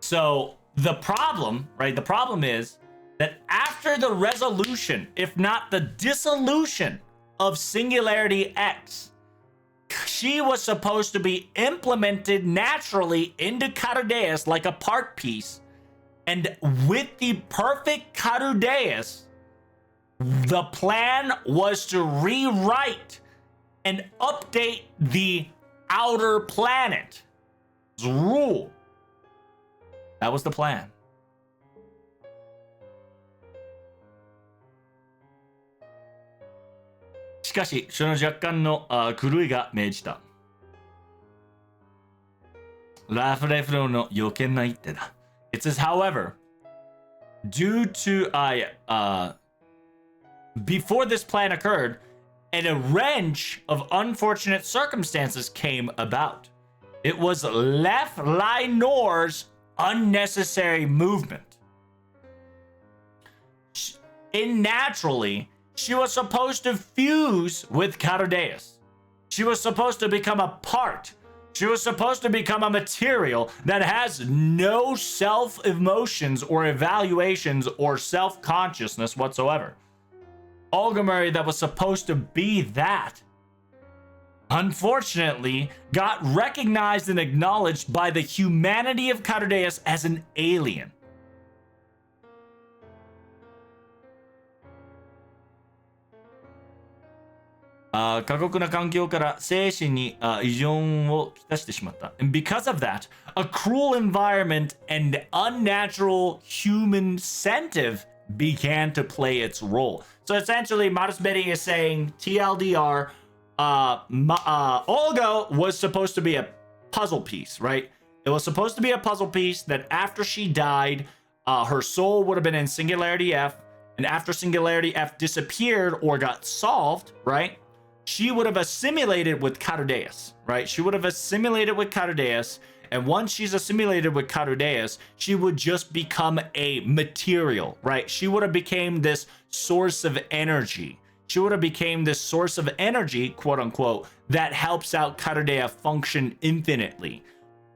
So the problem, right? The problem is that after the resolution, if not the dissolution of Singularity X, she was supposed to be implemented naturally into Cardaeus like a part piece. And with the perfect Cardaeus, the plan was to rewrite and update the outer planet's rule. That was the plan. しかし、その若干の狂いが命じた。ラフレフロの予見な一手だ。It says, however, due to before this plan occurred, and a wrench of unfortunate circumstances came about. It was Lef Linor's unnecessary movement. Naturally, she was supposed to fuse with Cardaeus. She was supposed to become a part. She was supposed to become a material that has no self-emotions or evaluations or self-consciousness whatsoever. Olga Murray, that was supposed to be that, unfortunately, got recognized and acknowledged by the humanity of Cardaeus as an alien. 過酷な環境から精神に異常をきたしてしまった。And because of that, a cruel environment and unnatural human incentive began to play its role. So essentially, Modest Betty is saying, TLDR, Olga was supposed to be a puzzle piece, right? It was supposed to be a puzzle piece that after she died, her soul would have been in Singularity F, and after Singularity F disappeared or got solved, right? She would have assimilated with Carudeus, right? She would have assimilated with Carudeus, and once she's assimilated with Carudeus, she would just become a material, right? She would have became this source of energy. She would have became this source of energy, quote unquote, that helps out Carudea function infinitely.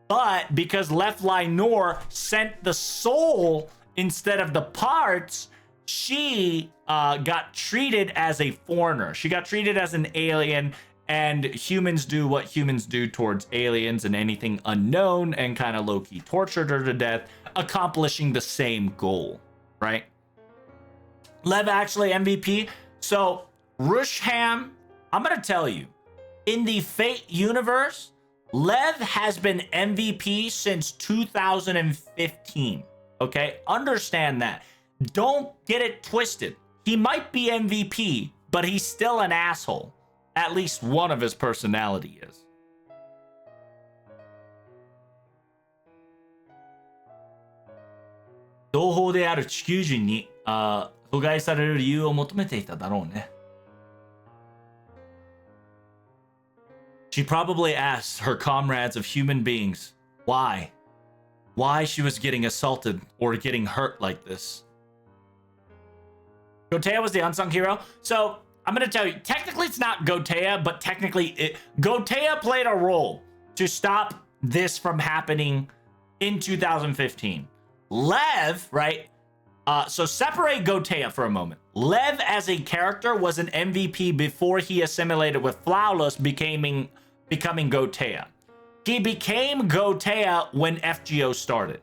But because Left Linor sent the soul instead of the parts, she got treated as a foreigner. She got treated as an alien, and humans do what humans do towards aliens and anything unknown, and kind of low-key tortured her to death, accomplishing the same goal, right? Lev actually MVP. So Rushham, I'm gonna tell you, in the Fate universe, Lev has been MVP since 2015. Okay, understand that. Don't get it twisted. He might be MVP, but he's still an asshole. At least one of his personality is. 同胞である地球人に阻害される理由を求めていただろうね。She probably asked her comrades of human beings why she was getting assaulted or getting hurt like this. Gotea was the unsung hero. So I'm going to tell you, technically it's not Gotea, but technically Gotea played a role to stop this from happening in 2015. Lev, right? So separate Gotea for a moment. Lev as a character was an MVP before he assimilated with Flawless, becoming Gotea. He became Gotea when FGO started.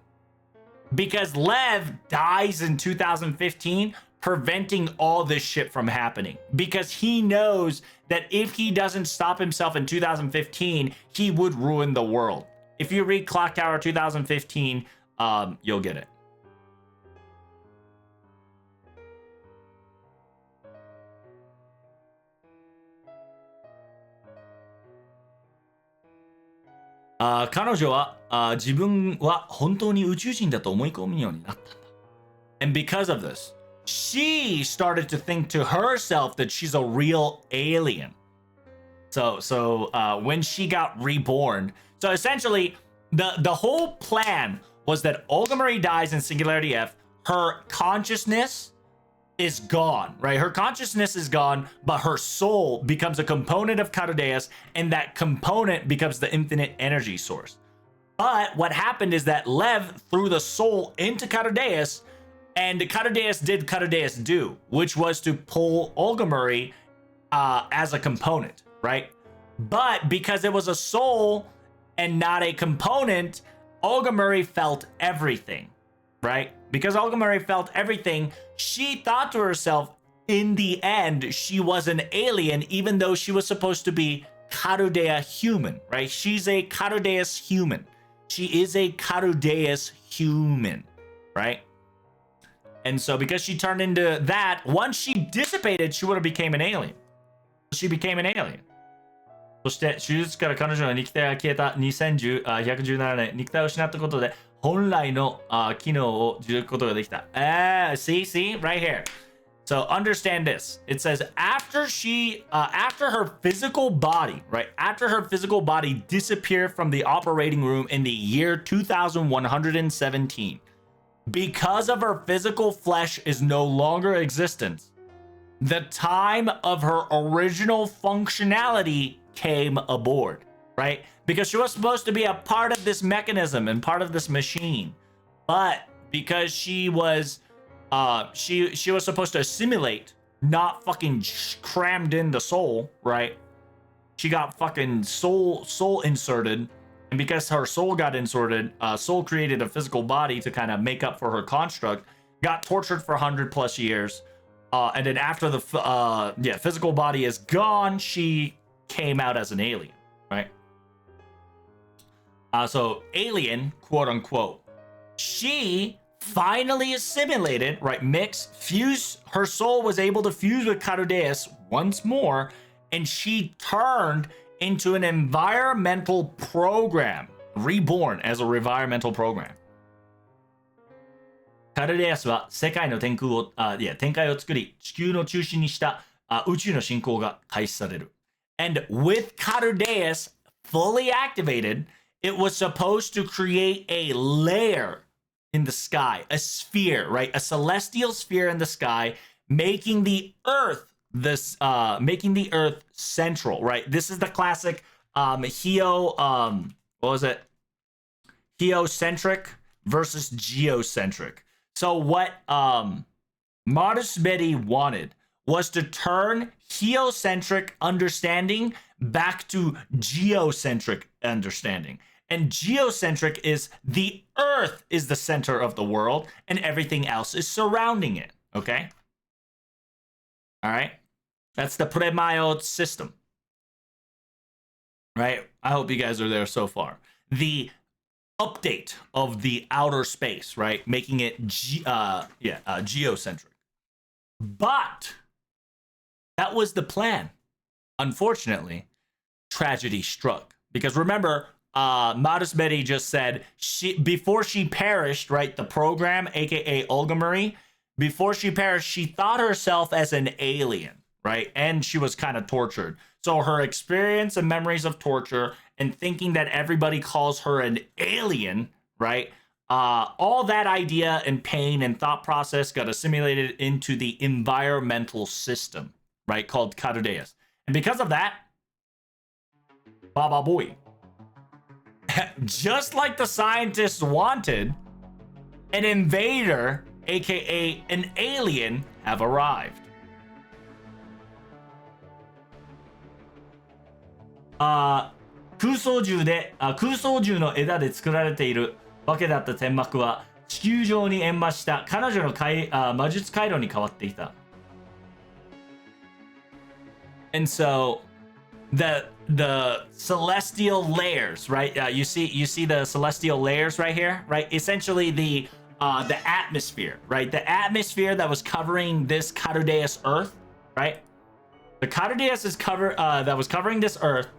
Because Lev dies in 2015, preventing all this shit from happening. Because he knows that if he doesn't stop himself in 2015, he would ruin the world. If you read Clock Tower 2015, you'll get it. And because of this, she started to think to herself that she's a real alien. So when she got reborn, so essentially the whole plan was that Olga Marie dies in Singularity F. Her consciousness is gone, right? Her consciousness is gone, but her soul becomes a component of Carudeus, and that component becomes the infinite energy source. But what happened is that Lev threw the soul into Carudeus, and Carudeus did Carudeus do, which was to pull Olga Marie as a component, right? But because it was a soul and not a component, Olga Marie felt everything, right? Because Olga Marie felt everything, she thought to herself, in the end, she was an alien, even though she was supposed to be Carudea human, right? She's a Carudeus human. She is a Carudeus human, right? And so because she turned into that, once she dissipated, she would have became an alien. She became an alien. そして手術から彼女の肉体が消えた117年、肉体を失ったことで本来の機能を受くことができた。See, right here. So understand this. It says after her physical body, right? After her physical body disappeared from the operating room in the year 2117, because of her physical flesh is no longer existent, the time of her original functionality came aboard, right? Because she was supposed to be a part of this mechanism and part of this machine, but because she was she was supposed to assimilate, not fucking crammed in the soul, right? She got fucking soul inserted, and because her soul got inserted, soul created a physical body to kind of make up for her construct, got tortured for 100+ years, And then after the physical body is gone, she came out as an alien, right? So alien, quote unquote. She finally assimilated, right? Fuse. Her soul was able to fuse with Carudeus once more, and she turned into an environmental program, reborn as a environmental program. カルデアスは世界の展開を作り、地球の中心にした宇宙の進行が開始される。And with Carudeus fully activated, it was supposed to create a layer in the sky, a sphere, right? A celestial sphere in the sky, making the Earth central, right? This is the classic heliocentric versus geocentric. So what Marcus Betty wanted was to turn heliocentric understanding back to geocentric understanding. And geocentric is the Earth is the center of the world and everything else is surrounding it. Okay? All right? That's the Premaio system. Right? I hope you guys are there so far. The update of the outer space, right? Making it geocentric. But that was the plan. Unfortunately, tragedy struck. Because remember, Modest Betty just said before she perished, right? The program, aka Olga Marie, before she perished, she thought herself as an alien, right? And she was kind of tortured. So her experience and memories of torture and thinking that everybody calls her an alien, right? All that idea and pain and thought process got assimilated into the environmental system, right? Called Carudeus. And because of that, Baba Boy, just like the scientists wanted, an invader, aka an alien, have arrived. 空想銃の枝で作られているわけだった天幕は地球上に円満した彼女の魔術回路に変わっていた。And so the celestial layers, right? You see the celestial layers right here, right? Essentially the atmosphere, right? The atmosphere that was covering this Carudeus Earth, right? The Carudeus that was covering this Earth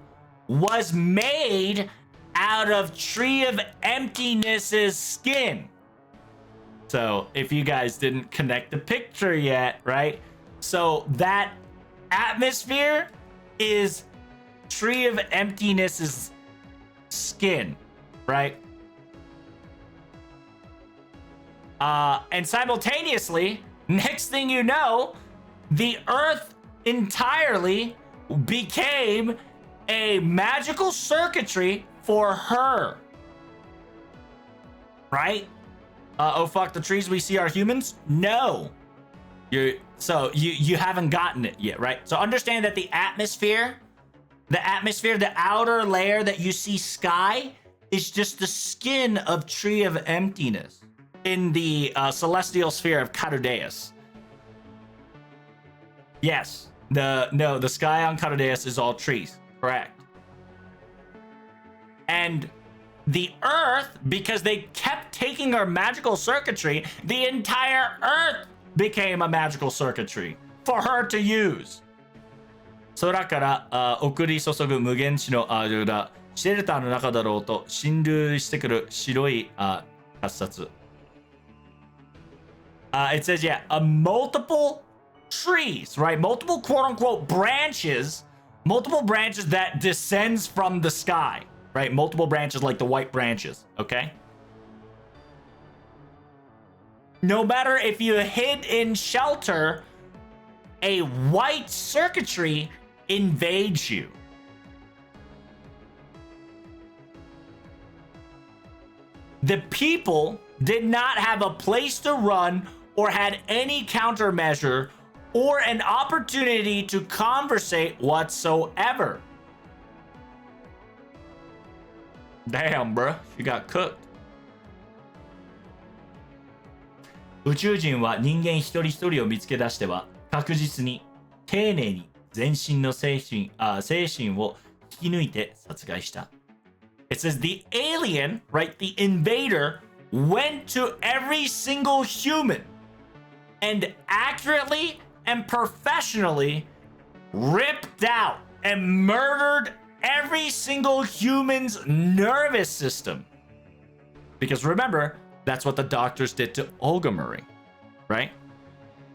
was made out of Tree of Emptiness's skin. So if you guys didn't connect the picture yet, right? So that atmosphere is Tree of Emptiness's skin, right? And simultaneously, next thing you know, the Earth entirely became a magical circuitry for her. Right? Oh fuck, the trees we see are humans? No. You haven't gotten it yet, right? So understand that the atmosphere, the outer layer that you see sky is just the skin of Tree of Emptiness in the celestial sphere of Carudeus. Yes. The sky on Carudeus is all trees. Correct. And the Earth, because they kept taking our magical circuitry, the entire Earth became a magical circuitry for her to use. 空から送り注ぐ無限地のアールがシェルターの中だろうと侵入してくる白い発殺。It says, yeah, multiple trees, right? Multiple quote-unquote branches that descends from the sky, right? Multiple branches like the white branches, okay? No matter if you hid in shelter, a white circuitry invades you. The people did not have a place to run or had any countermeasure or an opportunity to conversate whatsoever. Damn, bruh, you got cooked. 宇宙人は人間一人一人を見つけ出しては確実に丁寧に全身の精神を引き抜いて殺害した。It says the alien, right, the invader, went to every single human and accurately and professionally ripped out and murdered every single human's nervous system. Because remember, that's what the doctors did to Olga Murray, right?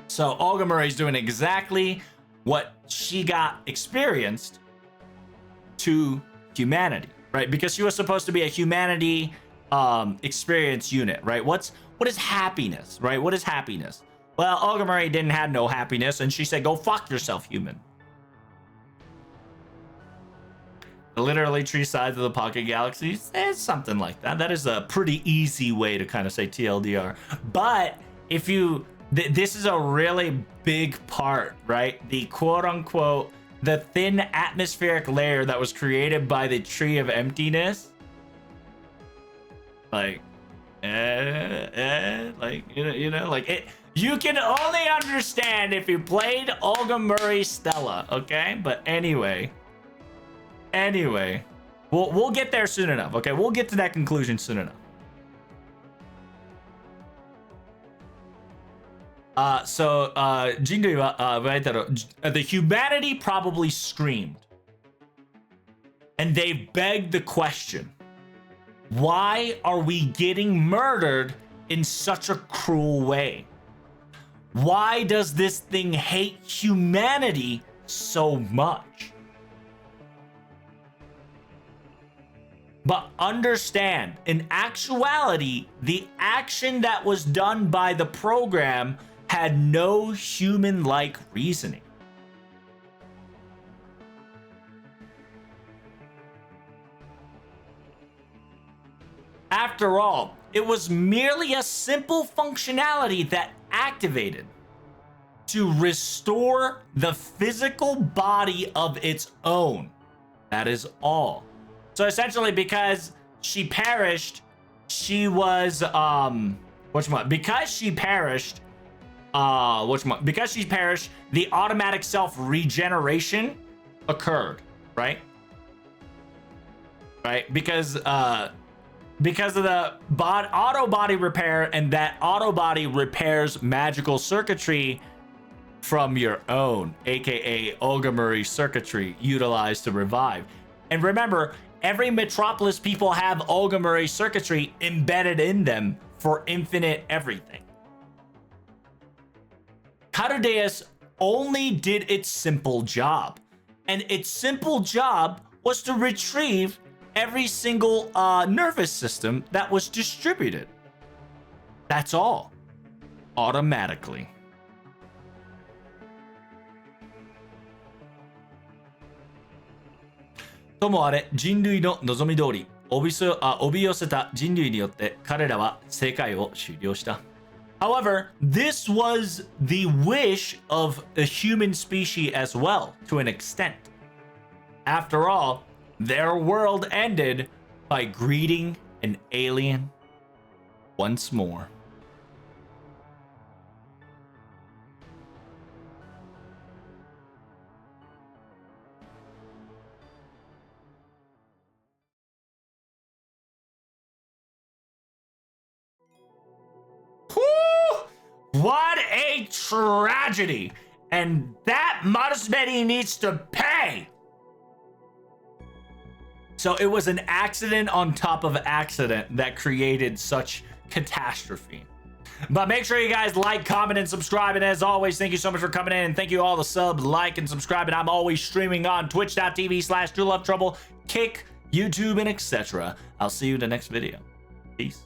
So Olga Murray's doing exactly what she got experienced to humanity, right? Because she was supposed to be a humanity experience unit, right? What is happiness, right? What is happiness? Well, Olga Murray didn't have no happiness, and she said, go fuck yourself, human. Literally three sides of the pocket galaxy. It's something like that. That is a pretty easy way to kind of say TLDR. But if you, this is a really big part, right? The quote unquote, the thin atmospheric layer that was created by the tree of emptiness. Like, like, like it, you can only understand if you played Olga Murray Stella, okay? But anyway, we'll get there soon enough, okay? We'll get to that conclusion soon enough. Jinrui wa the humanity probably screamed, and they begged the question, why are we getting murdered in such a cruel way? Why does this thing hate humanity so much? But understand, in actuality, the action that was done by the program had no human-like reasoning. After all, it was merely a simple functionality that activated to restore the physical body of its own. That is all. So essentially, because she perished, she was because she perished, the automatic self-regeneration occurred, right? Right? Because of the auto body repair, and that auto body repairs magical circuitry from your own, aka Olga Murray circuitry, utilized to revive. And remember, every Metropolis people have Olga Murray circuitry embedded in them for infinite everything. Catadeus only did its simple job, and its simple job was to retrieve every single nervous system that was distributed. That's all. Automatically. ともあれ、人類の望み通り、帯寄せた人類によって彼らは世界を終了した。However, this was the wish of the human species as well, to an extent. After all, their world ended by greeting an alien once more. What a tragedy! And that Marusmedi needs to pay! So it was an accident on top of accident that created such catastrophe. But make sure you guys like, comment, and subscribe. And as always, thank you so much for coming in. And thank you all the subs, like, and subscribe. And I'm always streaming on twitch.tv/Tolovetrouble, Kick, YouTube, and etc. I'll see you in the next video. Peace.